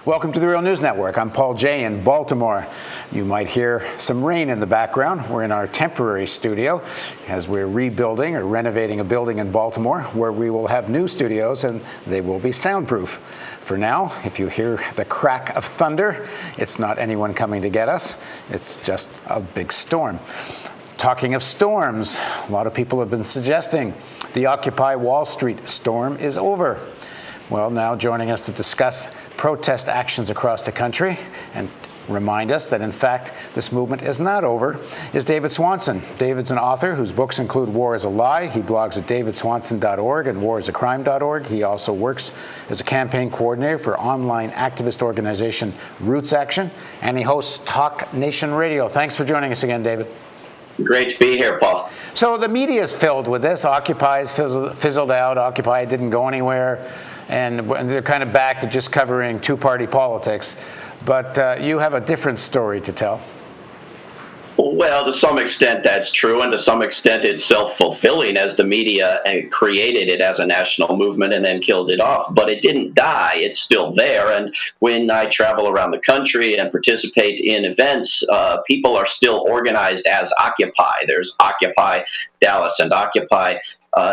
Welcome to the Real News Network. I'm Paul Jay in Baltimore. You might hear some rain in the background. We're in our temporary studio as we're rebuilding or renovating a building in Baltimore where we will have new studios and they will be soundproof. For now, if you hear the crack of thunder, it's not anyone coming to get us. It's just a big storm. Talking of storms, a lot of people have been suggesting the Occupy Wall Street storm is over. Well, now joining us to discuss protest actions across the country and remind us that, in fact, this movement is not over, is David Swanson. David's an author whose books include War is a Lie. He blogs at davidswanson.org and warisacrime.org. He also works as a campaign coordinator for online activist organization Roots Action, and he hosts Talk Nation Radio. Thanks for joining us again, David. Great to be here, Paul. So the media is filled with this. Occupy is fizzled out. Occupy didn't go anywhere. And they're kind of back to just covering two-party politics. But you have a different story to tell. Well, to some extent that's true, and to some extent it's self-fulfilling, as the media created it as a national movement and then killed it off. But it didn't die. It's still there. And when I travel around the country and participate in events, people are still organized as Occupy. There's Occupy Dallas and Occupy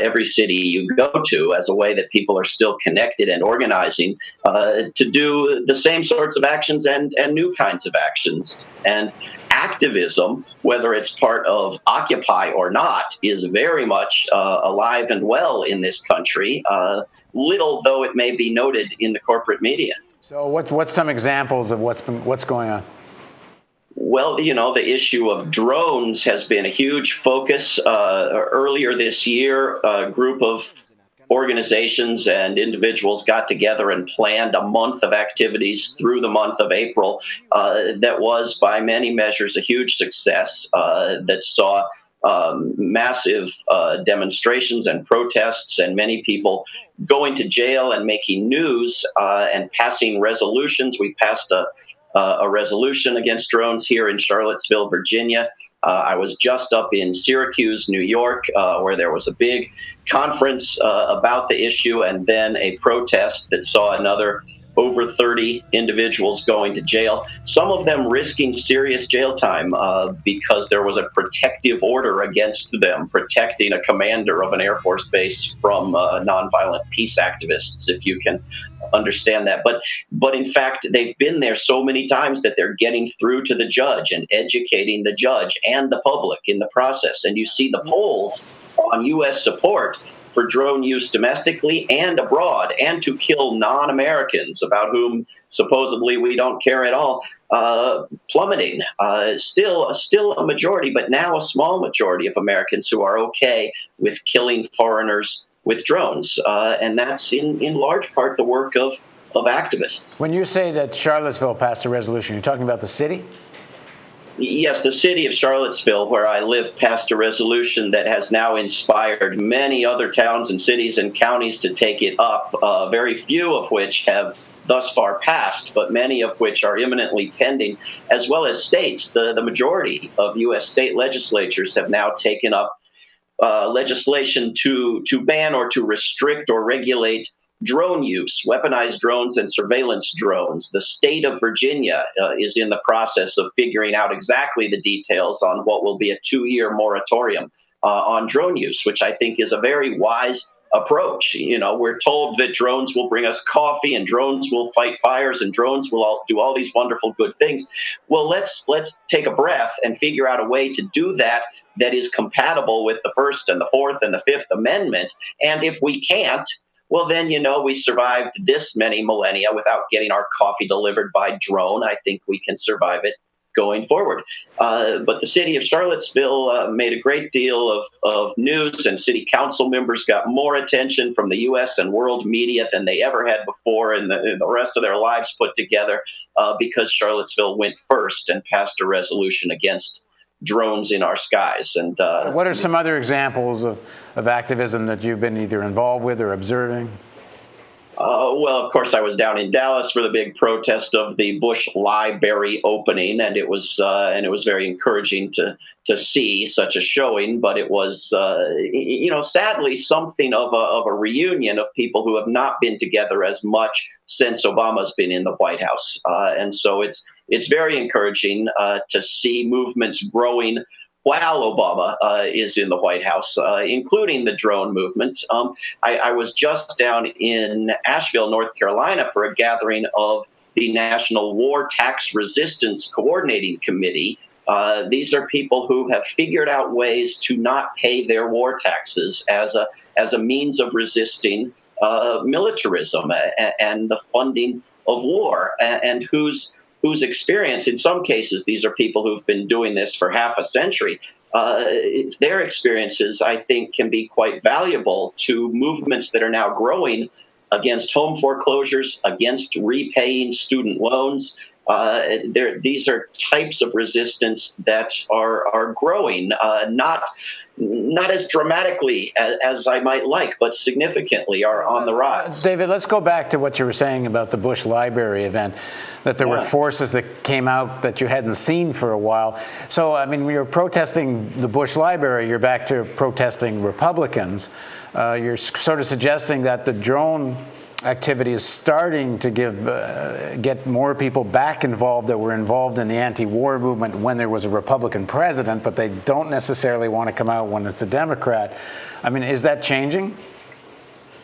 every city you go to, as a way that people are still connected and organizing to do the same sorts of actions and new kinds of actions. And activism, whether it's part of Occupy or not, is very much alive and well in this country, little though it may be noted in the corporate media. So what's some examples of what's going on? Well, you know, the issue of drones has been a huge focus. Earlier this year, a group of organizations and individuals got together and planned a month of activities through the month of April that was, by many measures, a huge success that saw massive demonstrations and protests and many people going to jail and making news and passing resolutions. We passed a resolution against drones here in Charlottesville, Virginia. I was just up in Syracuse, New York, where there was a big conference about the issue, and then a protest that saw another over 30 individuals going to jail, some of them risking serious jail time because there was a protective order against them, protecting a commander of an Air Force base from nonviolent peace activists, if you can understand that. But in fact, they've been there so many times that they're getting through to the judge and educating the judge and the public in the process. And you see the polls on U.S. support for drone use domestically and abroad, and to kill non-Americans, about whom supposedly we don't care at all, plummeting. Still a majority, but now a small majority of Americans who are okay with killing foreigners with drones. And that's in large part the work of activists. When you say that Charlottesville passed a resolution, you're talking about the city? Yes, the city of Charlottesville, where I live, passed a resolution that has now inspired many other towns and cities and counties to take it up, very few of which have thus far passed, but many of which are imminently pending, as well as states. The majority of U.S. state legislatures have now taken up legislation to ban or to restrict or regulate drone use, weaponized drones and surveillance drones. The state of Virginia is in the process of figuring out exactly the details on what will be a 2-year moratorium on drone use, which I think is a very wise approach. You know, we're told that drones will bring us coffee and drones will fight fires and drones will do all these wonderful good things. Well, let's take a breath and figure out a way to do that is compatible with the First and the Fourth and the Fifth Amendment. And if we can't, well, then, you know, we survived this many millennia without getting our coffee delivered by drone. I think we can survive it going forward. But the city of Charlottesville made a great deal of news, and city council members got more attention from the U.S. and world media than they ever had before in the rest of their lives put together because Charlottesville went first and passed a resolution against drones in our skies. And what are some other examples of activism that you've been either involved with or observing? Well, of course, I was down in Dallas for the big protest of the Bush Library opening, and it was very encouraging to see such a showing. But it was, sadly, something of a reunion of people who have not been together as much since Obama's been in the White House, and so it's very encouraging to see movements growing while Obama is in the White House, including the drone movement. I was just down in Asheville, North Carolina, for a gathering of the National War Tax Resistance Coordinating Committee. These are people who have figured out ways to not pay their war taxes as a means of resisting militarism and the funding of war, and whose experience, in some cases, these are people who've been doing this for half a century. Their experiences, I think, can be quite valuable to movements that are now growing against home foreclosures, against repaying student loans. These are types of resistance that are growing, not as dramatically as I might like, but significantly are on the rise. David, let's go back to what you were saying about the Bush Library event, that there were forces that came out that you hadn't seen for a while. So, I mean, when you're protesting the Bush Library, you're back to protesting Republicans. You're sort of suggesting that the drone activity is starting to get more people back involved that were involved in the anti-war movement when there was a Republican president, but they don't necessarily want to come out when it's a Democrat. I mean, is that changing?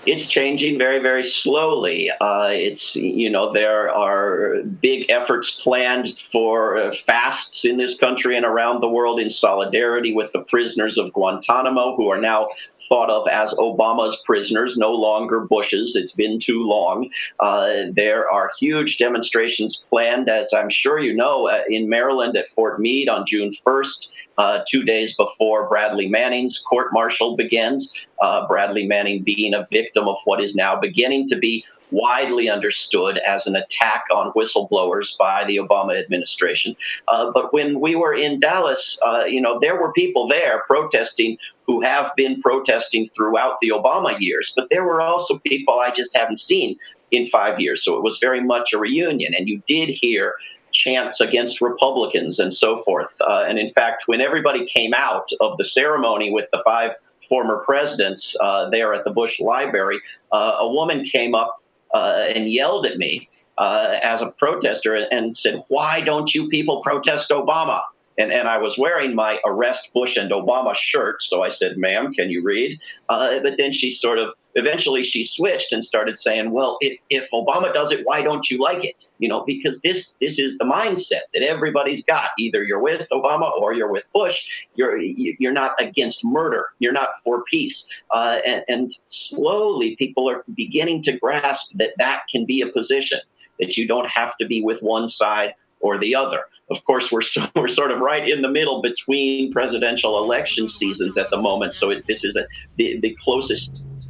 It's changing very, very slowly. There are big efforts planned for fasts in this country and around the world in solidarity with the prisoners of Guantanamo, who are now thought of as Obama's prisoners, no longer Bush's. It's been too long. There are huge demonstrations planned, as I'm sure you know, in Maryland at Fort Meade on June 1st, 2 days before Bradley Manning's court-martial begins. Bradley Manning being a victim of what is now beginning to be widely understood as an attack on whistleblowers by the Obama administration. But when we were in Dallas, there were people there protesting who have been protesting throughout the Obama years, but there were also people I just haven't seen in 5 years. So it was very much a reunion, and you did hear chants against Republicans and so forth. And in fact, when everybody came out of the ceremony with the 5 former presidents there at the Bush Library, a woman came up and yelled at me as a protester and said, "Why don't you people protest Obama?" And I was wearing my Arrest Bush and Obama shirt, so I said, "Ma'am, can you read?" But then she eventually she switched and started saying, "Well, if Obama does it, why don't you like it?" Because this is the mindset that everybody's got. Either you're with Obama or you're with Bush. You're not against murder. You're not for peace. And slowly people are beginning to grasp that can be a position, that you don't have to be with one side or the other. Of course, we're sort of right in the middle between presidential election seasons at the moment. So this is the closest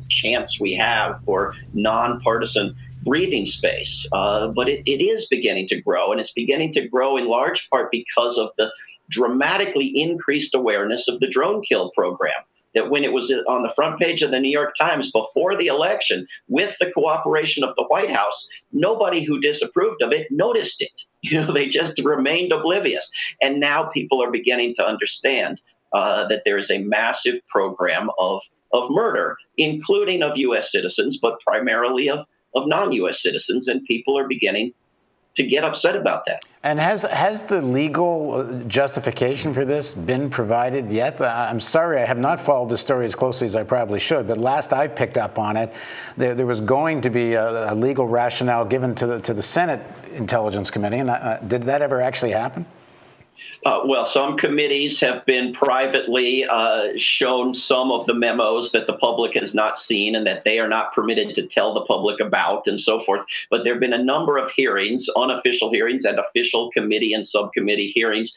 chance we have for nonpartisan breathing space. But it is beginning to grow, and it's beginning to grow in large part because of the dramatically increased awareness of the drone kill program. That when it was on the front page of the New York Times before the election, with the cooperation of the White House, nobody who disapproved of it noticed it. They just remained oblivious. And now people are beginning to understand that there is a massive program of murder, including of U.S. citizens, but primarily of non-U.S. citizens, and people are beginning to get upset about that. And has the legal justification for this been provided yet? I'm sorry, I have not followed the story as closely as I probably should, but last I picked up on it, there was going to be a legal rationale given to the Senate Intelligence Committee, and did that ever actually happen? Well, some committees have been privately shown some of the memos that the public has not seen and that they are not permitted to tell the public about and so forth. But there have been a number of hearings, unofficial hearings and official committee and subcommittee hearings.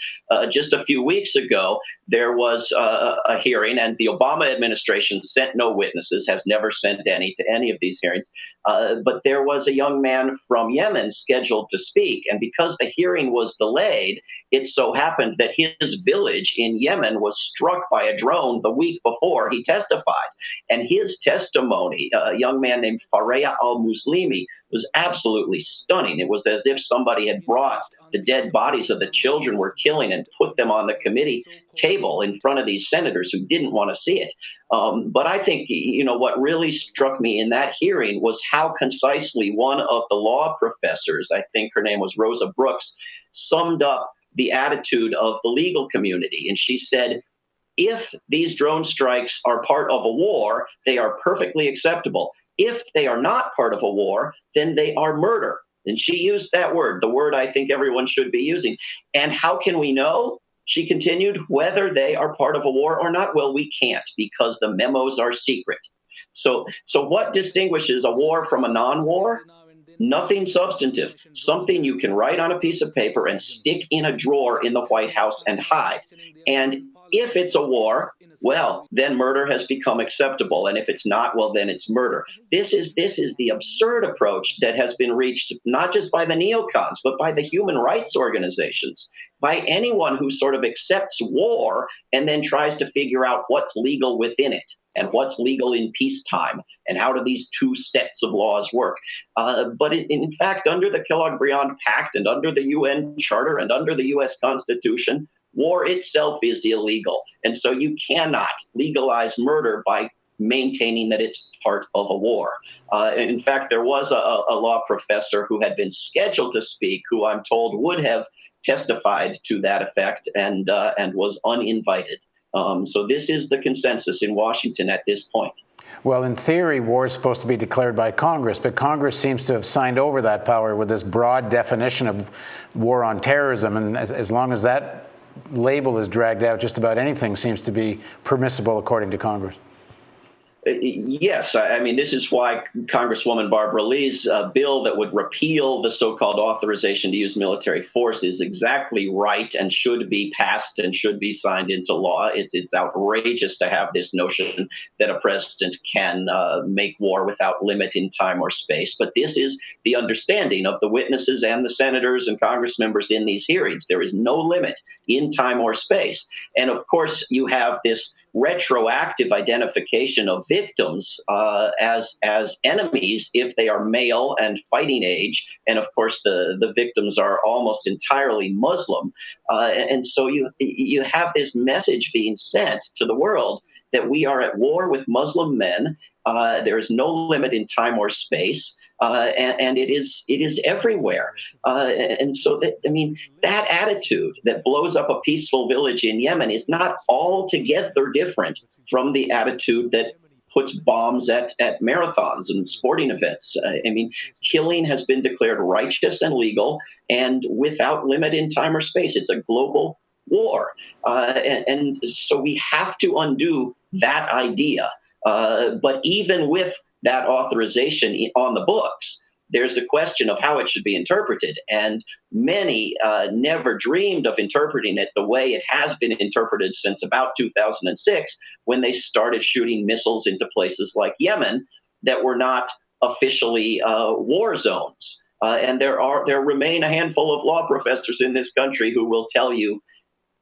Just a few weeks ago, there was a hearing, and the Obama administration sent no witnesses, has never sent any to any of these hearings. But there was a young man from Yemen scheduled to speak. And because the hearing was delayed, it so happened happened that his village in Yemen was struck by a drone the week before he testified. And his testimony, a young man named Fareya al-Muslimi, was absolutely stunning. It was as if somebody had brought the dead bodies of the children we're killing and put them on the committee table in front of these senators who didn't want to see it. But I think, what really struck me in that hearing was how concisely one of the law professors, I think her name was Rosa Brooks, summed up the attitude of the legal community. And she said, if these drone strikes are part of a war, they are perfectly acceptable. If they are not part of a war, then they are murder. And she used that word, the word I think everyone should be using. And how can we know, she continued, whether they are part of a war or not? Well, we can't, because the memos are secret. So what distinguishes a war from a non-war? Nothing substantive, something you can write on a piece of paper and stick in a drawer in the White House and hide. And if it's a war, well, then murder has become acceptable. And if it's not, well, then it's murder. This is the absurd approach that has been reached not just by the neocons, but by the human rights organizations, by anyone who sort of accepts war and then tries to figure out what's legal within it and what's legal in peacetime, and how do these two sets of laws work. But in fact, under the Kellogg-Briand Pact and under the UN Charter and under the U.S. Constitution, war itself is illegal. And so you cannot legalize murder by maintaining that it's part of a war. In fact, there was a law professor who had been scheduled to speak, who I'm told would have testified to that effect and was uninvited. So this is the consensus in Washington at this point. Well, in theory, war is supposed to be declared by Congress, but Congress seems to have signed over that power with this broad definition of war on terrorism. And as long as that label is dragged out, just about anything seems to be permissible according to Congress. Yes. I mean, this is why Congresswoman Barbara Lee's bill that would repeal the so-called authorization to use military force is exactly right and should be passed and should be signed into law. It's outrageous to have this notion that a president can make war without limit in time or space. But this is the understanding of the witnesses and the senators and Congress members in these hearings. There is no limit in time or space. And of course, you have this retroactive identification of victims as enemies if they are male and fighting age. And of course, the victims are almost entirely Muslim. And so you have this message being sent to the world that we are at war with Muslim men. There is no limit in time or space. And it is everywhere. And so, that attitude that blows up a peaceful village in Yemen is not altogether different from the attitude that puts bombs at marathons and sporting events. Killing has been declared righteous and legal and without limit in time or space. It's a global war. And so we have to undo that idea. But even with that authorization on the books, there's a question of how it should be interpreted. And many never dreamed of interpreting it the way it has been interpreted since about 2006, when they started shooting missiles into places like Yemen that were not officially war zones. And there remain a handful of law professors in this country who will tell you,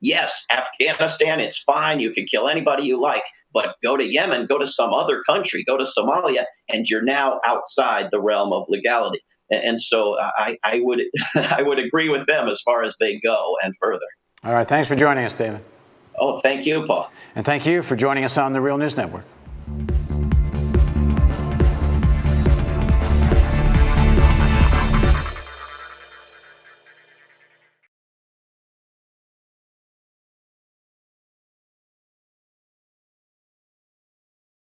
yes, Afghanistan, it's fine, you can kill anybody you like. But go to Yemen, go to some other country, go to Somalia, and you're now outside the realm of legality. And so I would I would agree with them as far as they go and further. All right. Thanks for joining us, David. Oh, thank you, Paul. And thank you for joining us on the Real News Network.